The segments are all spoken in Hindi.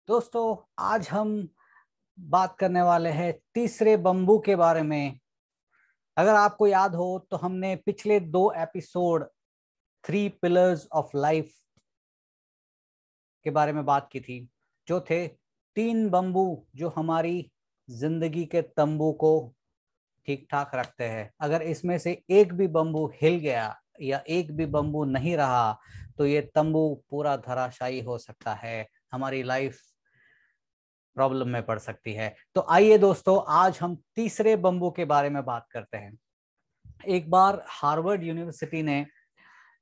दोस्तों, आज हम बात करने वाले हैं तीसरे बंबू के बारे में। अगर आपको याद हो तो हमने पिछले 2 एपिसोड 3 पिलर्स ऑफ लाइफ के बारे में बात की थी, जो थे 3 बंबू जो हमारी जिंदगी के तंबू को ठीक ठाक रखते हैं। अगर इसमें से एक भी बंबू हिल गया या एक भी बंबू नहीं रहा तो ये तंबू पूरा धराशायी हो सकता है, हमारी लाइफ प्रॉब्लम में पड़ सकती है। तो आइए दोस्तों, आज हम तीसरे बंबू के बारे में बात करते हैं। एक बार हार्वर्ड यूनिवर्सिटी ने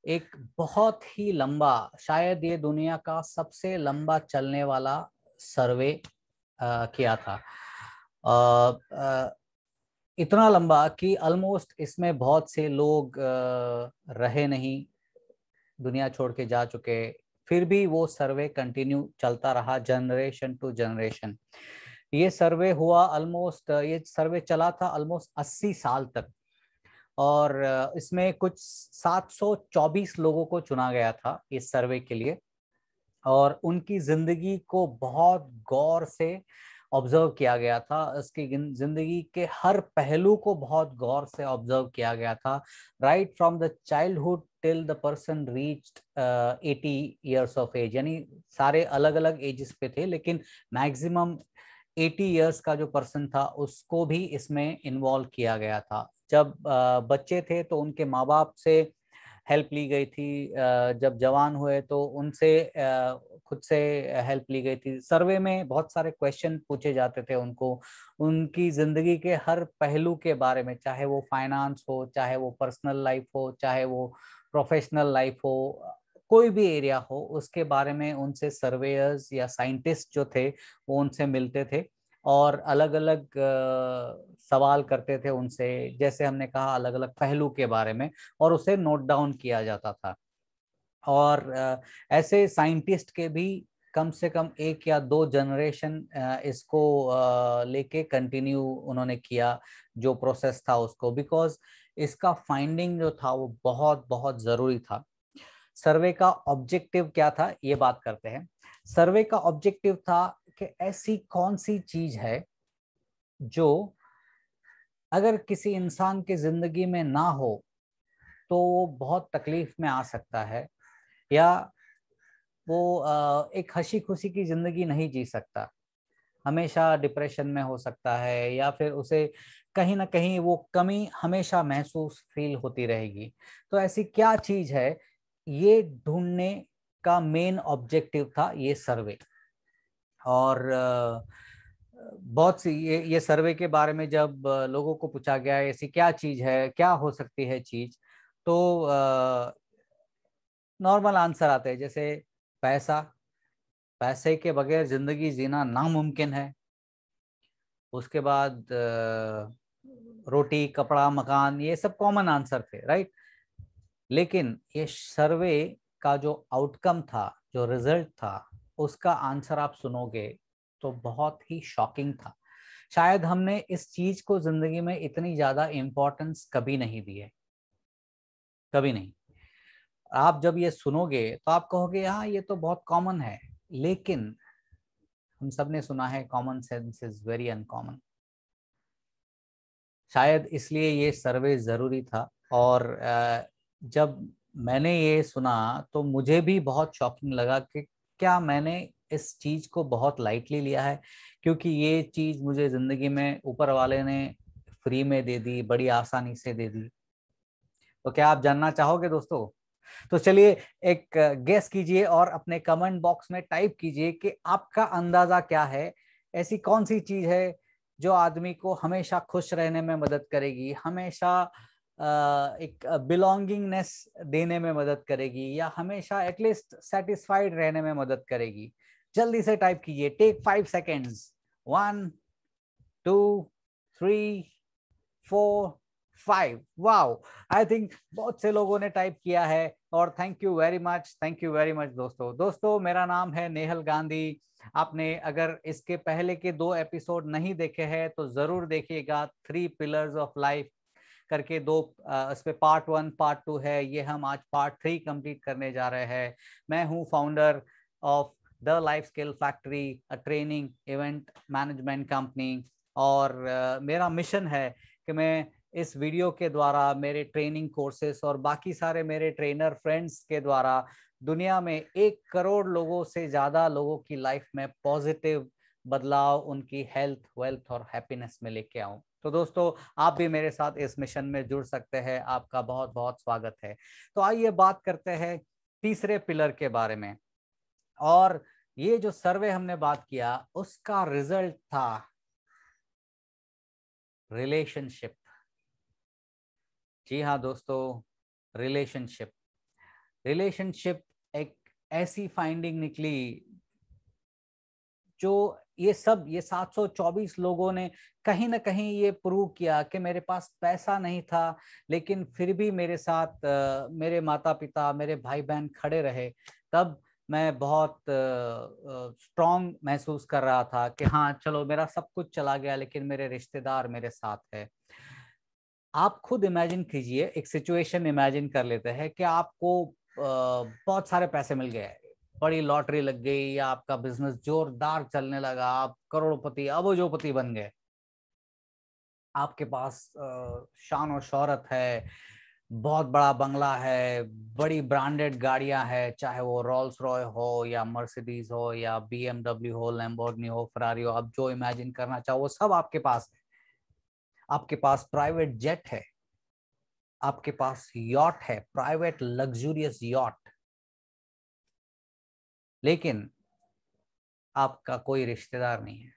एक बहुत ही लंबा, शायद ये दुनिया का सबसे लंबा चलने वाला सर्वे किया था। इतना लंबा कि ऑलमोस्ट इसमें बहुत से लोग रहे नहीं, दुनिया छोड़ के जा चुके। फिर भी वो सर्वे कंटिन्यू चलता रहा जनरेशन टू जनरेशन। ये सर्वे हुआ ऑलमोस्ट, ये सर्वे चला था ऑलमोस्ट 80 साल तक। और इसमें कुछ 724 लोगों को चुना गया था इस सर्वे के लिए, और उनकी जिंदगी को बहुत गौर से ऑब्जर्व किया गया था। उसकी जिंदगी के हर पहलू को बहुत गौर से ऑब्जर्व किया गया था, right from the childhood till the person reached 80 years of age. यानी सारे अलग अलग एजेस पे थे, लेकिन मैक्सिमम 80 ईयर्स का जो पर्सन था उसको भी इसमें इन्वॉल्व किया गया था। जब बच्चे थे तो उनके माँ बाप से हेल्प ली गई थी, जब जवान हुए तो उनसे खुद से हेल्प ली गई थी। सर्वे में बहुत सारे क्वेश्चन पूछे जाते थे उनको, उनकी जिंदगी के हर पहलू के बारे में, चाहे वो फाइनेंस हो, चाहे वो पर्सनल लाइफ हो, चाहे वो प्रोफेशनल लाइफ हो, कोई भी एरिया हो, उसके बारे में उनसे सर्वेयर्स या साइंटिस्ट जो थे वो उनसे मिलते थे और अलग अलग सवाल करते थे उनसे, जैसे हमने कहा अलग अलग पहलू के बारे में, और उसे नोट डाउन किया जाता था। और ऐसे साइंटिस्ट के भी कम से कम 1 या 2 जनरेशन इसको लेके कंटिन्यू उन्होंने किया, जो प्रोसेस था उसको, बिकॉज इसका फाइंडिंग जो था वो बहुत बहुत जरूरी था। सर्वे का ऑब्जेक्टिव क्या था, ये बात करते हैं। सर्वे का ऑब्जेक्टिव था कि ऐसी कौन सी चीज है जो अगर किसी इंसान की जिंदगी में ना हो तो वो बहुत तकलीफ में आ सकता है, या वो एक हंसी खुशी की जिंदगी नहीं जी सकता, हमेशा डिप्रेशन में हो सकता है, या फिर उसे कहीं ना कहीं वो कमी हमेशा महसूस फील होती रहेगी। तो ऐसी क्या चीज है, ये ढूंढने का मेन ऑब्जेक्टिव था ये सर्वे। और बहुत सी ये सर्वे के बारे में जब लोगों को पूछा गया ऐसी क्या चीज है, क्या हो सकती है चीज, तो नॉर्मल आंसर आते हैं, जैसे पैसा, पैसे के बगैर जिंदगी जीना नामुमकिन है। उसके बाद रोटी, कपड़ा, मकान, ये सब कॉमन आंसर थे, राइट। लेकिन ये सर्वे का जो आउटकम था, जो रिजल्ट था, उसका आंसर आप सुनोगे तो बहुत ही शॉकिंग था। शायद हमने इस चीज को जिंदगी में इतनी ज्यादा इंपॉर्टेंस कभी नहीं दी है, कभी नहीं। आप जब ये सुनोगे तो आप कहोगे हाँ ये तो बहुत कॉमन है, लेकिन हम सब ने सुना है common sense is very uncommon. शायद इसलिए ये सर्वे जरूरी था। और जब मैंने ये सुना तो मुझे भी बहुत शॉकिंग लगा कि क्या मैंने इस चीज को बहुत लाइटली लिया है, क्योंकि ये चीज मुझे जिंदगी में ऊपर वाले ने फ्री में दे दी, बड़ी आसानी से दे दी। तो क्या आप जानना चाहोगे दोस्तों? तो चलिए एक गेस कीजिए और अपने कमेंट बॉक्स में टाइप कीजिए कि आपका अंदाजा क्या है, ऐसी कौन सी चीज है जो आदमी को हमेशा खुश रहने में मदद करेगी, हमेशा एक बिलोंगिंगनेस देने में मदद करेगी, या हमेशा एटलीस्ट सेटिस्फाइड रहने में मदद करेगी। जल्दी से टाइप कीजिए, take 5 seconds. 1 2 3 4 5। Wow, I think बहुत से लोगों ने टाइप किया है, और thank you very much, thank you very much दोस्तों। मेरा नाम है नेहल गांधी। आपने अगर इसके पहले के 2 एपिसोड नहीं देखे हैं तो जरूर देखिएगा। 3 पिलर्स ऑफ लाइफ करके 2, इस पे पार्ट 1 पार्ट 2 है, ये हम आज पार्ट 3 कंप्लीट करने जा रहे हैं। मैं हूँ founder of the life skill factory, a training event management company. और मेरा मिशन है कि मैं इस वीडियो के द्वारा, मेरे ट्रेनिंग कोर्सेस और बाकी सारे मेरे ट्रेनर फ्रेंड्स के द्वारा दुनिया में 1 करोड़ लोगों से ज्यादा लोगों की लाइफ में पॉजिटिव बदलाव, उनकी हेल्थ, वेल्थ और हैप्पीनेस में लेके आऊं। तो दोस्तों, आप भी मेरे साथ इस मिशन में जुड़ सकते हैं। आपका बहुत बहुत स्वागत है। तो आइए बात करते हैं तीसरे पिलर के बारे में। और ये जो सर्वे हमने बात किया, उसका रिजल्ट था रिलेशनशिप। जी हाँ दोस्तों, रिलेशनशिप। रिलेशनशिप एक ऐसी फाइंडिंग निकली जो ये 724 लोगों ने कहीं ना कहीं ये प्रूव किया कि मेरे पास पैसा नहीं था, लेकिन फिर भी मेरे साथ मेरे माता पिता, मेरे भाई बहन खड़े रहे। तब मैं बहुत स्ट्रांग महसूस कर रहा था कि हाँ चलो, मेरा सब कुछ चला गया लेकिन मेरे रिश्तेदार मेरे साथ है। आप खुद इमेजिन कीजिए, एक सिचुएशन इमेजिन कर लेते हैं कि आपको बहुत सारे पैसे मिल गए, बड़ी लॉटरी लग गई, या आपका बिजनेस जोरदार चलने लगा, आप करोड़पति, अबजोपति बन गए। आपके पास शान और शौहरत है, बहुत बड़ा बंगला है, बड़ी ब्रांडेड गाड़ियां हैं, चाहे वो रोल्स रॉय हो या मर्सिडीज हो या बीएमडब्ल्यू हो, लैम्बोर्गिनी हो, फरारी हो, आप जो इमेजिन करना चाहो वो सब आपके पास है। आपके पास प्राइवेट जेट है, आपके पास यॉट है, प्राइवेट लग्जूरियस यॉट। लेकिन आपका कोई रिश्तेदार नहीं है,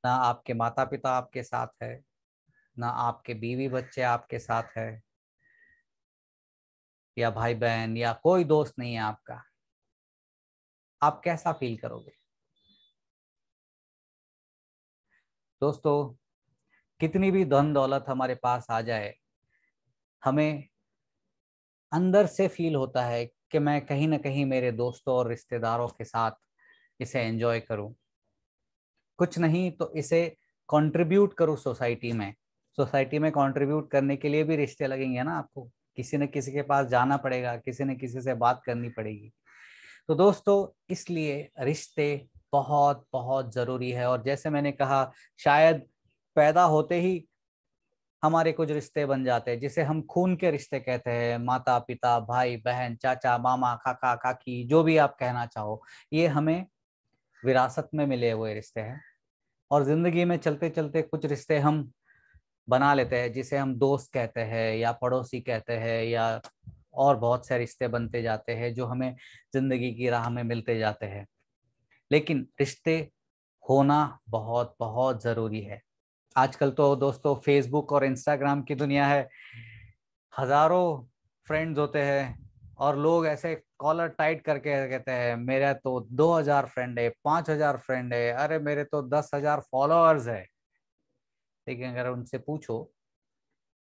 ना आपके माता पिता आपके साथ है, ना आपके बीवी बच्चे आपके साथ है, या भाई बहन, या कोई दोस्त नहीं है आपका। आप कैसा फील करोगे दोस्तों? कितनी भी धन दौलत हमारे पास आ जाए, हमें अंदर से फील होता है कि मैं कहीं ना कहीं मेरे दोस्तों और रिश्तेदारों के साथ इसे एंजॉय करूं, कुछ नहीं तो इसे कंट्रीब्यूट करूं सोसाइटी में। सोसाइटी में कंट्रीब्यूट करने के लिए भी रिश्ते लगेंगे ना आपको, किसी न किसी के पास जाना पड़ेगा, किसी न किसी से बात करनी पड़ेगी। तो दोस्तों, इसलिए रिश्ते बहुत बहुत जरूरी है। और जैसे मैंने कहा, शायद पैदा होते ही हमारे कुछ रिश्ते बन जाते हैं, जिसे हम खून के रिश्ते कहते हैं, माता पिता, भाई बहन, चाचा मामा, काका काकी, जो भी आप कहना चाहो, ये हमें विरासत में मिले हुए रिश्ते हैं। और जिंदगी में चलते चलते कुछ रिश्ते हम बना लेते हैं, जिसे हम दोस्त कहते हैं या पड़ोसी कहते हैं, या और बहुत से रिश्ते बनते जाते हैं जो हमें जिंदगी की राह में मिलते जाते हैं। लेकिन रिश्ते होना बहुत बहुत जरूरी है। आजकल तो दोस्तों फेसबुक और इंस्टाग्राम की दुनिया है, हजारों फ्रेंड्स होते हैं, और लोग ऐसे कॉलर टाइट करके कहते हैं मेरा तो 2000 फ्रेंड है, 5000 फ्रेंड है, अरे मेरे तो 10,000 फॉलोअर्स है। लेकिन अगर उनसे पूछो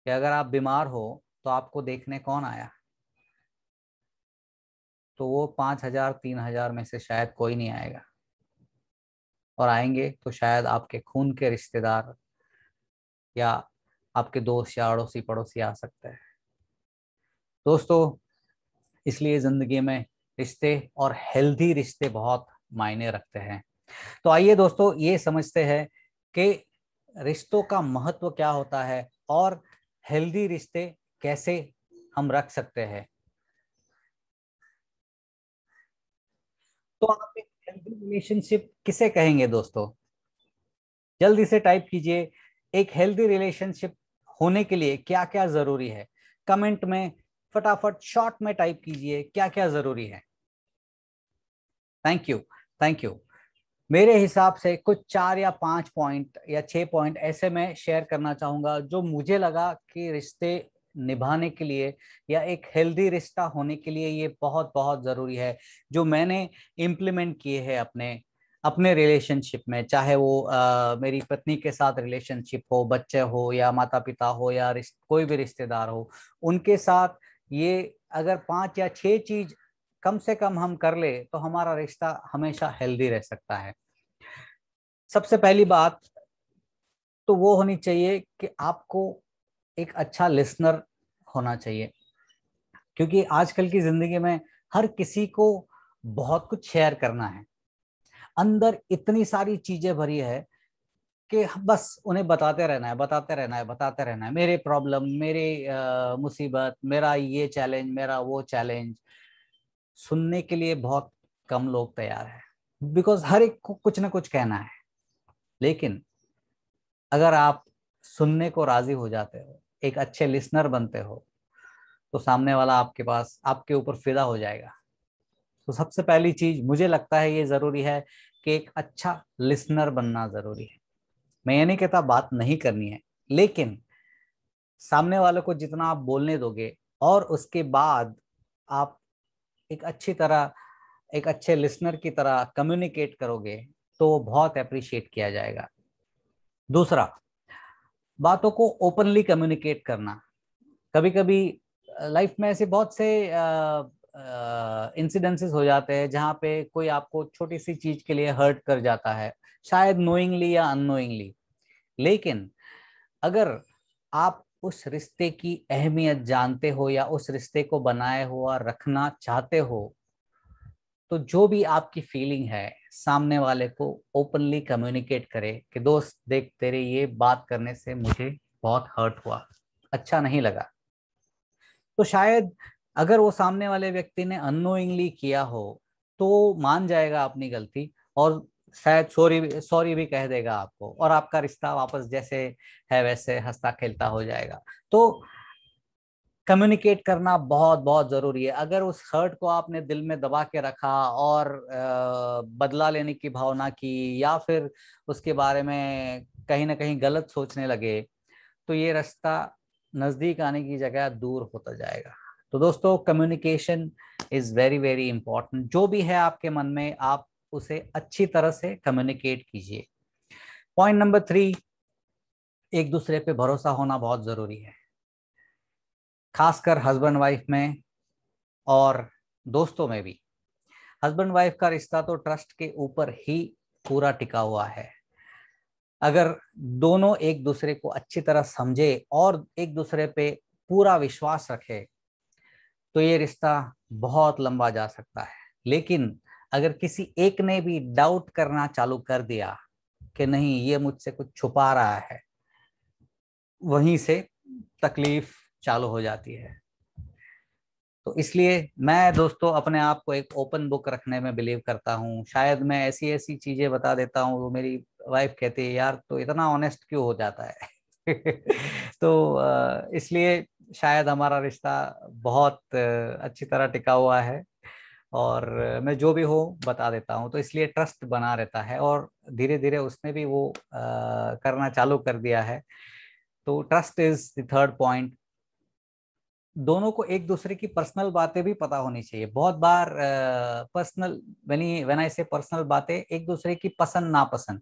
कि अगर आप बीमार हो तो आपको देखने कौन आया, तो वो 5,000 3,000 में से शायद कोई नहीं आएगा। और आएंगे तो शायद आपके खून के रिश्तेदार या आपके दोस्त या अड़ोसी पड़ोसी आ सकते हैं। दोस्तों, इसलिए जिंदगी में रिश्ते और हेल्दी रिश्ते बहुत मायने रखते हैं। तो आइए दोस्तों, ये समझते हैं कि रिश्तों का महत्व क्या होता है और हेल्दी रिश्ते कैसे हम रख सकते हैं। तो आप एक हेल्दी रिलेशनशिप किसे कहेंगे दोस्तों? जल्दी से टाइप कीजिए, एक हेल्दी रिलेशनशिप होने के लिए क्या क्या जरूरी है। कमेंट में फटाफट शॉर्ट में टाइप कीजिए क्या क्या जरूरी है। Thank you, thank you. मेरे हिसाब से कुछ 4 या 5 पॉइंट या 6 पॉइंट ऐसे मैं शेयर करना चाहूंगा जो मुझे लगा कि रिश्ते निभाने के लिए या एक हेल्दी रिश्ता होने के लिए ये बहुत बहुत जरूरी है, जो मैंने इम्प्लीमेंट किए हैं अपने अपने रिलेशनशिप में। चाहे वो मेरी पत्नी के साथ रिलेशनशिप हो, बच्चे हो या माता पिता हो या कोई भी रिश्तेदार हो, उनके साथ ये अगर 5 या 6 चीज कम से कम हम कर ले तो हमारा रिश्ता हमेशा हेल्दी रह सकता है। सबसे पहली बात तो वो होनी चाहिए कि आपको एक अच्छा लिसनर होना चाहिए, क्योंकि आजकल की जिंदगी में हर किसी को बहुत कुछ शेयर करना है, अंदर इतनी सारी चीजें भरी है कि बस उन्हें बताते रहना है, बताते रहना है, बताते रहना है, मेरे प्रॉब्लम, मेरे मुसीबत, मेरा ये चैलेंज, मेरा वो चैलेंज। सुनने के लिए बहुत कम लोग तैयार है, बिकॉज हर एक को कुछ ना कुछ कहना है। लेकिन अगर आप सुनने को राजी हो जाते हो, एक अच्छे लिसनर बनते हो, तो सामने वाला आपके पास, आपके ऊपर फिदा हो जाएगा। तो सबसे पहली चीज मुझे लगता है ये जरूरी है कि एक अच्छा लिसनर बनना जरूरी है। मैं ये नहीं कहता बात नहीं करनी है, लेकिन सामने वाले को जितना आप बोलने दोगे और उसके बाद आप एक अच्छी तरह, एक अच्छे लिसनर की तरह कम्युनिकेट करोगे, तो वो बहुत अप्रिशिएट किया जाएगा। दूसरा, बातों को ओपनली कम्युनिकेट करना। कभी कभी लाइफ में ऐसे बहुत से इंसिडेंसेस हो जाते हैं जहाँ पे कोई आपको छोटी सी चीज के लिए हर्ट कर जाता है, शायद नोइंगली या अननोइंगली। लेकिन अगर आप उस रिश्ते की अहमियत जानते हो या उस रिश्ते को बनाए हुआ रखना चाहते हो, तो जो भी आपकी फीलिंग है सामने वाले को ओपनली कम्युनिकेट करे कि दोस्त देख, तेरे ये बात करने से मुझे बहुत हर्ट हुआ, अच्छा नहीं लगा। तो शायद अगर वो सामने वाले व्यक्ति ने अननोइंगली किया हो तो मान जाएगा अपनी गलती, और शायद सॉरी सॉरी भी कह देगा आपको, और आपका रिश्ता वापस जैसे है वैसे हंसता खेलता हो जाएगा। तो कम्युनिकेट करना बहुत बहुत जरूरी है। अगर उस हर्ट को आपने दिल में दबा के रखा और बदला लेने की भावना की, या फिर उसके बारे में कहीं ना कहीं गलत सोचने लगे, तो ये रास्ता नजदीक आने की जगह दूर होता जाएगा। तो दोस्तों, communication is very very important. जो भी है आपके मन में, आप उसे अच्छी तरह से कम्युनिकेट कीजिए। पॉइंट नंबर 3, एक दूसरे पे भरोसा होना बहुत जरूरी है, खासकर हस्बैंड वाइफ में और दोस्तों में भी। हस्बैंड वाइफ का रिश्ता तो ट्रस्ट के ऊपर ही पूरा टिका हुआ है। अगर दोनों एक दूसरे को अच्छी तरह समझे और एक दूसरे पे पूरा विश्वास रखे, तो ये रिश्ता बहुत लंबा जा सकता है। लेकिन अगर किसी एक ने भी डाउट करना चालू कर दिया कि नहीं, ये मुझसे कुछ छुपा रहा है, वहीं से तकलीफ चालू हो जाती है। तो इसलिए मैं दोस्तों अपने आप को एक ओपन बुक रखने में बिलीव करता हूँ। शायद मैं ऐसी ऐसी चीजें बता देता हूँ, वो मेरी वाइफ कहती है, यार तो इतना ऑनेस्ट क्यों हो जाता है। तो इसलिए शायद हमारा रिश्ता बहुत अच्छी तरह टिका हुआ है, और मैं जो भी हो बता देता हूँ, तो इसलिए ट्रस्ट बना रहता है। और धीरे धीरे उसने भी वो करना चालू कर दिया है। तो trust is the third point. दोनों को एक दूसरे की पर्सनल बातें भी पता होनी चाहिए। बहुत बार पर्सनल, व्हेन आई से पर्सनल बातें, एक दूसरे की पसंद नापसंद।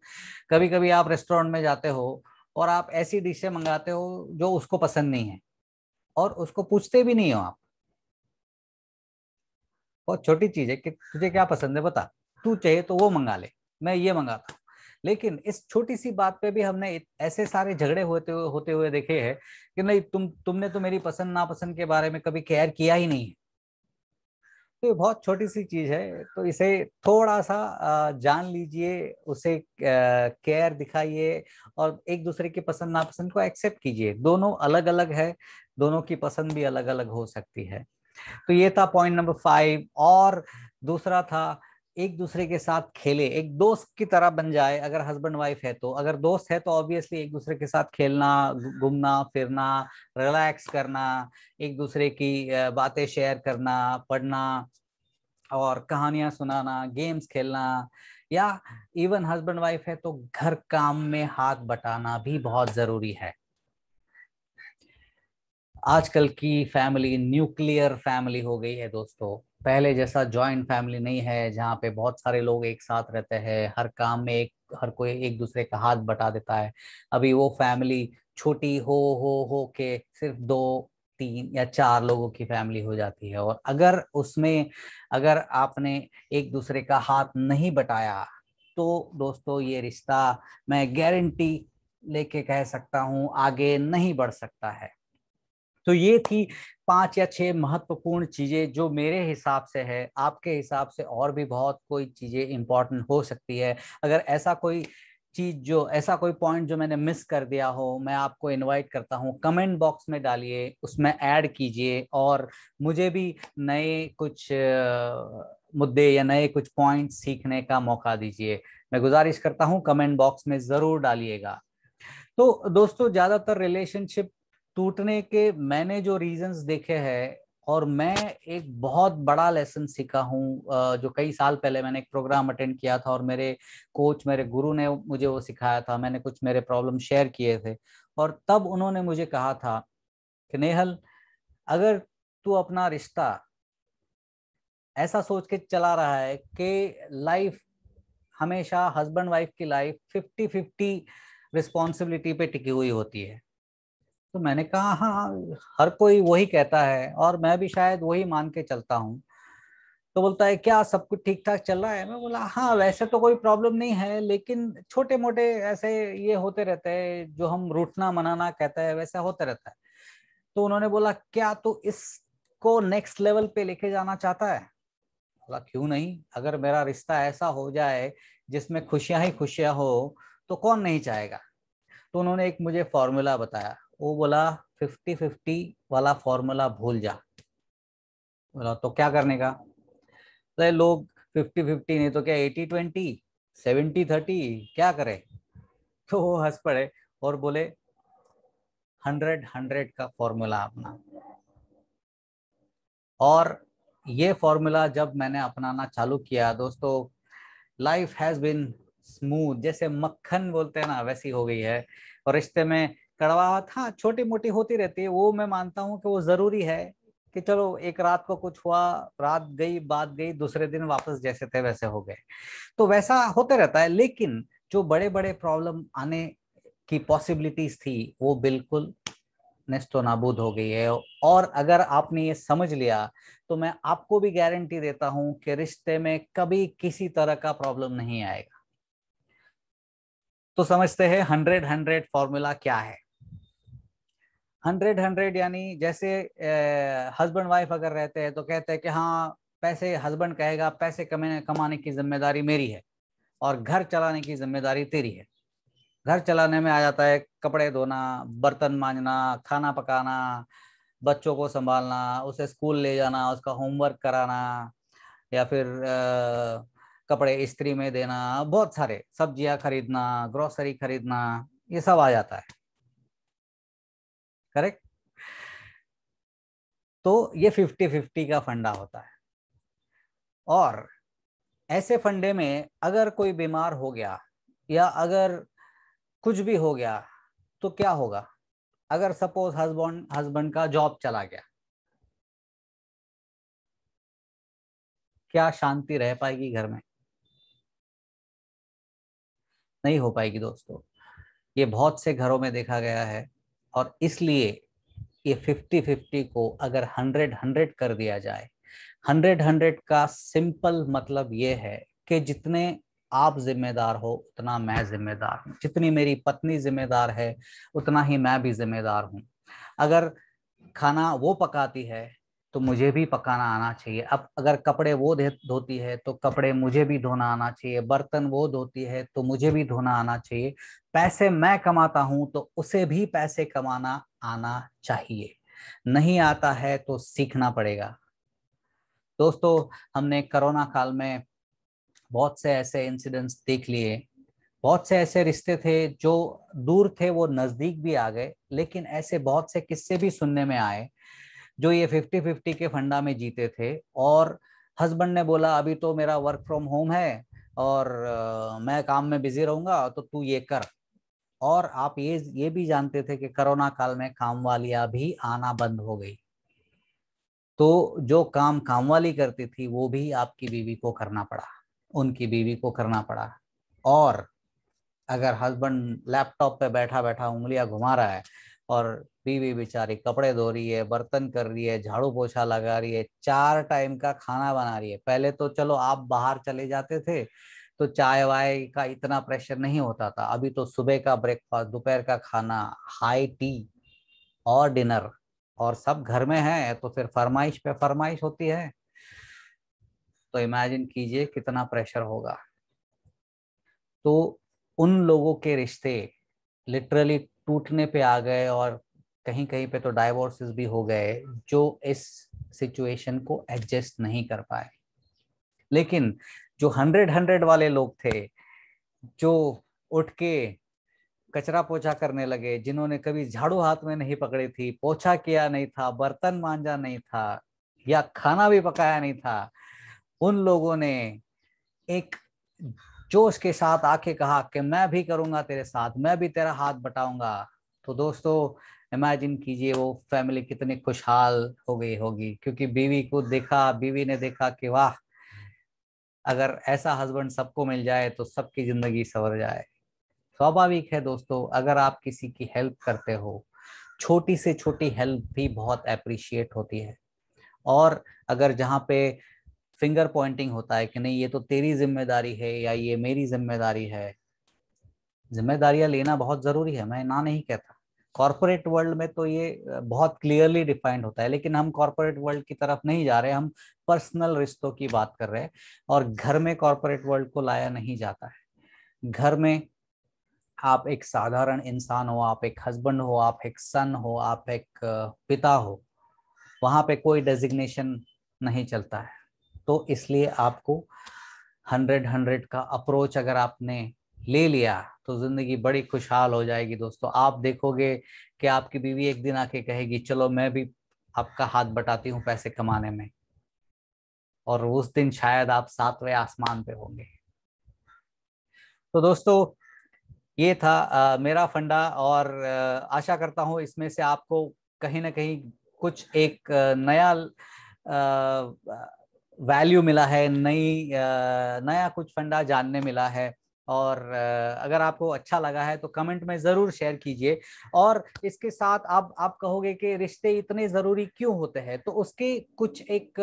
कभी कभी आप रेस्टोरेंट में जाते हो और आप ऐसी डिशें मंगाते हो जो उसको पसंद नहीं है, और उसको पूछते भी नहीं हो आप। बहुत छोटी चीज है कि तुझे क्या पसंद है बता, तू चाहे तो वो मंगा ले, मैं ये मंगाता हूँ। लेकिन इस छोटी सी बात पे भी हमने ऐसे सारे झगड़े होते हुए देखे हैं कि नहीं, तुमने तो मेरी पसंद नापसंद के बारे में कभी केयर किया ही नहीं है। तो ये बहुत छोटी सी चीज है, तो इसे थोड़ा सा जान लीजिए, उसे केयर दिखाइए, और एक दूसरे की पसंद नापसंद को एक्सेप्ट कीजिए। दोनों अलग अलग है, दोनों की पसंद भी अलग अलग हो सकती है। तो ये था पॉइंट नंबर 5। और दूसरा था, एक दूसरे के साथ खेले, एक दोस्त की तरह बन जाए। अगर हस्बैंड वाइफ है तो, अगर दोस्त है तो ऑब्वियसली एक दूसरे के साथ खेलना, घूमना फिरना, रिलैक्स करना, एक दूसरे की बातें शेयर करना, पढ़ना और कहानियां सुनाना, गेम्स खेलना, या इवन हस्बैंड वाइफ है तो घर काम में हाथ बटाना भी बहुत जरूरी है। आजकल की फैमिली न्यूक्लियर फैमिली हो गई है दोस्तों। पहले जैसा जॉइंट फैमिली नहीं है जहाँ पे बहुत सारे लोग एक साथ रहते हैं, हर काम में हर कोई एक दूसरे का हाथ बटा देता है। अभी वो फैमिली छोटी हो के सिर्फ 2 3 या 4 लोगों की फैमिली हो जाती है। और अगर उसमें, अगर आपने एक दूसरे का हाथ नहीं बटाया, तो दोस्तों ये रिश्ता, मैं गारंटी लेके कह सकता हूँ, आगे नहीं बढ़ सकता है। तो ये थी 5 या 6 महत्वपूर्ण चीजें जो मेरे हिसाब से है। आपके हिसाब से और भी बहुत कोई चीजें इंपॉर्टेंट हो सकती है। अगर ऐसा कोई चीज, जो ऐसा कोई पॉइंट जो मैंने मिस कर दिया हो, मैं आपको इनवाइट करता हूँ कमेंट बॉक्स में डालिए, उसमें ऐड कीजिए, और मुझे भी नए कुछ मुद्दे या नए कुछ पॉइंट सीखने का मौका दीजिए। मैं गुजारिश करता हूँ कमेंट बॉक्स में जरूर डालिएगा। तो दोस्तों, ज्यादातर रिलेशनशिप टूटने के मैंने जो रीजंस देखे हैं, और मैं एक बहुत बड़ा लेसन सीखा हूँ, जो कई साल पहले मैंने एक प्रोग्राम अटेंड किया था और मेरे कोच, मेरे गुरु ने मुझे वो सिखाया था। मैंने कुछ मेरे प्रॉब्लम शेयर किए थे, और तब उन्होंने मुझे कहा था कि नेहल, अगर तू अपना रिश्ता ऐसा सोच के चला रहा है कि लाइफ हमेशा, हस्बैंड वाइफ की लाइफ 50-50 रिस्पॉन्सिबिलिटी पे टिकी हुई होती है, तो मैंने कहा हाँ, हर कोई वही कहता है और मैं भी शायद वही मान के चलता हूँ। तो बोलता है क्या सब कुछ ठीक ठाक चल रहा है? मैं बोला हाँ, वैसे तो कोई प्रॉब्लम नहीं है, लेकिन छोटे मोटे ऐसे ये होते रहते हैं, जो हम रूठना मनाना कहते हैं, वैसा होते रहता है। तो उन्होंने बोला क्या तू इसको नेक्स्ट लेवल पे लेके जाना चाहता है? बोला क्यों नहीं, अगर मेरा रिश्ता ऐसा हो जाए जिसमें खुशियां ही खुशियां हो, तो कौन नहीं चाहेगा। तो उन्होंने एक मुझे फॉर्मूला बताया। वो बोला 50-50 वाला फॉर्मूला भूल जा। बोला तो क्या करने का? तो लोग 50-50 नहीं तो क्या 80-20, 70-30 क्या करे? तो वो हंस पड़े और बोले 100-100 का फॉर्मूला अपना। और ये फॉर्मूला जब मैंने अपनाना चालू किया दोस्तों, लाइफ हैज बीन स्मूथ, जैसे मक्खन बोलते हैं ना, वैसी हो गई है। और रिश्ते में कड़वाहट हाँ छोटी मोटी होती रहती है, वो मैं मानता हूँ कि वो जरूरी है, कि चलो एक रात को कुछ हुआ, रात गई बात गई, दूसरे दिन वापस जैसे थे वैसे हो गए, तो वैसा होते रहता है। लेकिन जो बड़े बड़े प्रॉब्लम आने की पॉसिबिलिटीज थी, वो बिल्कुल नेस्तो नाबूद हो गई है। और अगर आपने ये समझ लिया, तो मैं आपको भी गारंटी देता हूं कि रिश्ते में कभी किसी तरह का प्रॉब्लम नहीं आएगा। तो समझते हैं 100-100 फॉर्मूला क्या है। 100-100 यानी जैसे हस्बैंड वाइफ अगर रहते हैं तो कहते हैं कि हाँ, पैसे, हस्बैंड कहेगा पैसे कमाने कमाने की जिम्मेदारी मेरी है और घर चलाने की जिम्मेदारी तेरी है। घर चलाने में आ जाता है कपड़े धोना, बर्तन मांजना, खाना पकाना, बच्चों को संभालना, उसे स्कूल ले जाना, उसका होमवर्क कराना, या फिर कपड़े इस्त्री में देना, बहुत सारे सब्जियां खरीदना, ग्रोसरी खरीदना, ये सब आ जाता है। करेक्ट? तो ये 50-50 का फंडा होता है। और ऐसे फंडे में अगर कोई बीमार हो गया या अगर कुछ भी हो गया, तो क्या होगा? अगर सपोज हस्बैंड हस्बैंड का जॉब चला गया, क्या शांति रह पाएगी घर में? नहीं हो पाएगी दोस्तों। ये बहुत से घरों में देखा गया है। और इसलिए ये 50-50 को अगर 100-100 कर दिया जाए, 100-100 का सिंपल मतलब ये है कि जितने आप जिम्मेदार हो उतना मैं जिम्मेदार हूँ, जितनी मेरी पत्नी जिम्मेदार है उतना ही मैं भी जिम्मेदार हूँ। अगर खाना वो पकाती है तो मुझे भी पकाना आना चाहिए। अब अगर कपड़े वो धोती है तो कपड़े मुझे भी धोना आना चाहिए। बर्तन वो धोती है तो मुझे भी धोना आना चाहिए। पैसे मैं कमाता हूं तो उसे भी पैसे कमाना आना चाहिए। नहीं आता है तो सीखना पड़ेगा। दोस्तों, हमने कोरोना काल में बहुत से ऐसे इंसिडेंट्स देख लिए। बहुत से ऐसे रिश्ते थे जो दूर थे, वो नजदीक भी आ गए। लेकिन ऐसे बहुत से किस्से भी सुनने में आए जो ये 50-50 के फंडा में जीते थे। और हस्बैंड ने बोला अभी तो मेरा वर्क फ्रॉम होम है और मैं काम में बिजी रहूंगा, तो तू ये कर। और आप ये भी जानते थे कि कोरोना काल में काम वालियां भी आना बंद हो गई, तो जो काम काम वाली करती थी वो भी आपकी बीवी को करना पड़ा, उनकी बीवी को करना पड़ा। और अगर हस्बैंड लैपटॉप पे बैठा बैठा उंगलियां घुमा रहा है और बीवी बेचारी कपड़े धो रही है, बर्तन कर रही है, झाड़ू पोछा लगा रही है, 4 टाइम का खाना बना रही है। पहले तो चलो आप बाहर चले जाते थे तो चाय वाय का इतना प्रेशर नहीं होता था। अभी तो सुबह का ब्रेकफास्ट, दोपहर का खाना, हाई टी और डिनर, और सब घर में है तो फिर फरमाइश पे फरमाइश होती है। तो इमेजिन कीजिए कितना प्रेशर होगा। तो उन लोगों के रिश्ते लिटरली टूटने पे आ गए, और कहीं कहीं पे तो डाइवोर्सेस भी हो गए, जो इस सिचुएशन को एडजस्ट नहीं कर पाए। लेकिन जो 100 वाले लोग थे, जो उठ के कचरा पोछा करने लगे, जिन्होंने कभी झाड़ू हाथ में नहीं पकड़ी थी, पोछा किया नहीं था, बर्तन मांजा नहीं था, या खाना भी पकाया नहीं था, उन लोगों ने एक जोश के साथ आके कहा कि मैं भी करूंगा तेरे साथ, मैं भी तेरा हाथ बटाऊंगा। तो दोस्तों इमेजिन कीजिए वो फैमिली कितनी खुशहाल हो गई होगी, क्योंकि बीवी को देखा, बीवी ने देखा कि वाह, अगर ऐसा हस्बैंड सबको मिल जाए तो सबकी जिंदगी संवर जाए। स्वाभाविक है दोस्तों, अगर आप किसी की हेल्प करते हो, छोटी से छोटी हेल्प भी बहुत अप्रिशिएट होती है। और अगर जहाँ पे फिंगर पॉइंटिंग होता है कि नहीं ये तो तेरी जिम्मेदारी है या ये मेरी जिम्मेदारी है, जिम्मेदारियां लेना बहुत जरूरी है, मैं ना नहीं कहता। कॉर्पोरेट वर्ल्ड में तो ये बहुत क्लियरली डिफाइंड होता है, लेकिन हम कॉर्पोरेट वर्ल्ड की तरफ नहीं जा रहे, हम पर्सनल रिश्तों की बात कर रहे हैं। और घर में कॉर्पोरेट वर्ल्ड को लाया नहीं जाता है। घर में आप एक साधारण इंसान हो, आप एक हस्बैंड हो, आप एक सन हो, आप एक पिता हो, वहां पे कोई डेजिग्नेशन नहीं चलता है। तो इसलिए आपको 100 का अप्रोच अगर आपने ले लिया तो जिंदगी बड़ी खुशहाल हो जाएगी दोस्तों। आप देखोगे कि आपकी बीवी एक दिन आके कहेगी चलो मैं भी आपका हाथ बटाती हूँ पैसे कमाने में, और उस दिन शायद आप 7वें आसमान पे होंगे। तो दोस्तों ये था मेरा फंडा, और आशा करता हूँ इसमें से आपको कहीं ना कहीं कुछ एक नया वैल्यू मिला है, नया कुछ फंडा जानने मिला है। और अगर आपको अच्छा लगा है तो कमेंट में जरूर शेयर कीजिए। और इसके साथ आप कहोगे कि रिश्ते इतने जरूरी क्यों होते हैं, तो उसके कुछ एक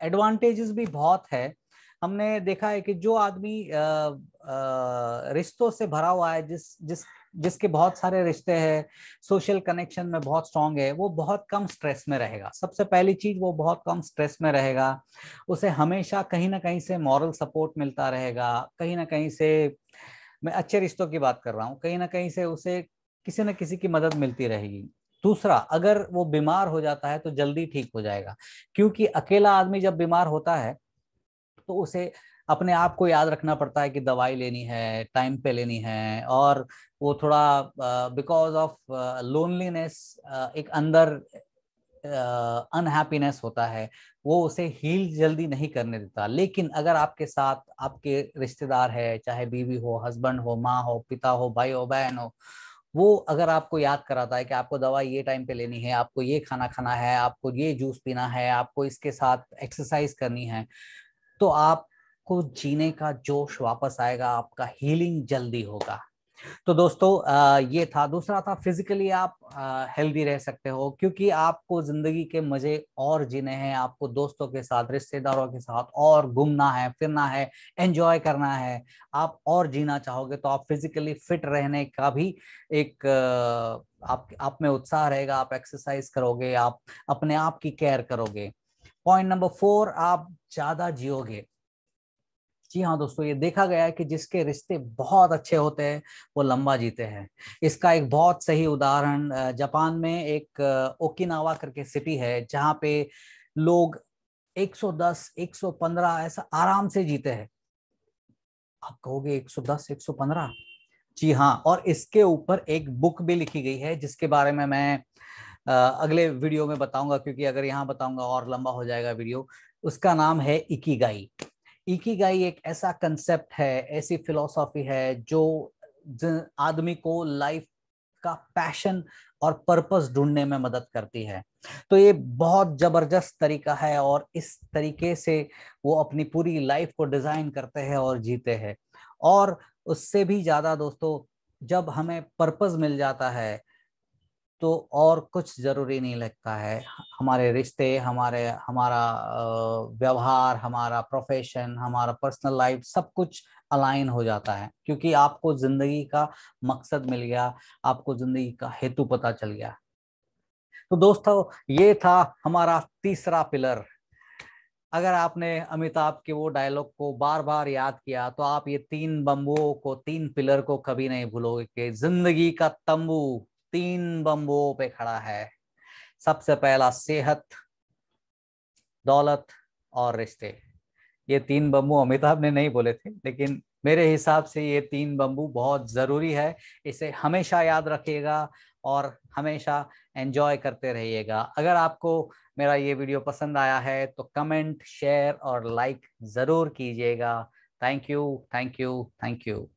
एडवांटेजेस भी बहुत है। हमने देखा है कि जो आदमी रिश्तों से भरा हुआ है, जिसके बहुत सारे रिश्ते हैं, सोशल कनेक्शन में बहुत स्ट्रांग है, वो बहुत कम स्ट्रेस में रहेगा। सबसे पहली चीज, वो बहुत कम स्ट्रेस में रहेगा। उसे हमेशा कहीं ना कहीं से मॉरल सपोर्ट मिलता रहेगा, कहीं ना कहीं से, मैं अच्छे रिश्तों की बात कर रहा हूँ, कहीं ना कहीं से उसे किसी न किसी की मदद मिलती रहेगी। दूसरा, अगर वो बीमार हो जाता है तो जल्दी ठीक हो जाएगा, क्योंकि अकेला आदमी जब बीमार होता है तो उसे अपने आप को याद रखना पड़ता है कि दवाई लेनी है, टाइम पे लेनी है। और वो थोड़ा बिकॉज ऑफ लोनलीनेस, एक अंदर अनहैप्पीनेस होता है, वो उसे हील जल्दी नहीं करने देता। लेकिन अगर आपके साथ आपके रिश्तेदार है, चाहे बीवी हो, हस्बैंड हो, माँ हो, पिता हो, भाई हो, बहन हो, वो अगर आपको याद कराता है कि आपको दवाई ये टाइम पे लेनी है, आपको ये खाना खाना है, आपको ये जूस पीना है, आपको इसके साथ एक्सरसाइज करनी है, तो आपको जीने का जोश वापस आएगा, आपका हीलिंग जल्दी होगा। तो दोस्तों ये था। दूसरा था, फिजिकली आप हेल्दी रह सकते हो, क्योंकि आपको जिंदगी के मजे और जीने हैं, आपको दोस्तों के साथ, रिश्तेदारों के साथ और घूमना है, फिरना है, एंजॉय करना है। आप और जीना चाहोगे तो आप फिजिकली फिट रहने का भी एक आप में उत्साह रहेगा, आप एक्सरसाइज करोगे, आप अपने आप की केयर करोगे। पॉइंट नंबर 4, आप ज्यादा जियोगे। जी हाँ दोस्तों, ये देखा गया है कि जिसके रिश्ते बहुत अच्छे होते हैं वो लंबा जीते हैं। इसका एक बहुत सही उदाहरण जापान में एक ओकिनावा करके सिटी है, जहाँ पे लोग 110 115 ऐसा आराम से जीते हैं। आप कहोगे 110 115? जी हाँ, और इसके ऊपर एक बुक भी लिखी गई है, जिसके बारे में मैं अगले वीडियो में बताऊंगा, क्योंकि अगर यहाँ बताऊंगा और लंबा हो जाएगा वीडियो। उसका नाम है इकिगाई। इकिगाई एक ऐसा कंसेप्ट है, ऐसी फिलॉसफी है जो आदमी को लाइफ का पैशन और पर्पस ढूंढने में मदद करती है। तो ये बहुत जबरदस्त तरीका है, और इस तरीके से वो अपनी पूरी लाइफ को डिजाइन करते हैं और जीते हैं। और उससे भी ज्यादा दोस्तों, जब हमें पर्पस मिल जाता है तो और कुछ जरूरी नहीं लगता है। हमारे रिश्ते, हमारा व्यवहार, हमारा प्रोफेशन, हमारा पर्सनल लाइफ, सब कुछ अलाइन हो जाता है, क्योंकि आपको जिंदगी का मकसद मिल गया, आपको जिंदगी का हेतु पता चल गया। तो दोस्तों ये था हमारा तीसरा पिलर। अगर आपने अमिताभ के वो डायलॉग को बार बार याद किया तो आप ये तीन बम्बुओं को, तीन पिलर को कभी नहीं भूलोगे कि जिंदगी का तंबू तीन बम्बुओं पे खड़ा है। सबसे पहला सेहत, दौलत और रिश्ते। ये तीन बम्बू अमिताभ ने नहीं बोले थे, लेकिन मेरे हिसाब से ये तीन बम्बू बहुत जरूरी है। इसे हमेशा याद रखिएगा और हमेशा एंजॉय करते रहिएगा। अगर आपको मेरा ये वीडियो पसंद आया है तो कमेंट, शेयर और लाइक जरूर कीजिएगा। Thank you, thank you, thank you.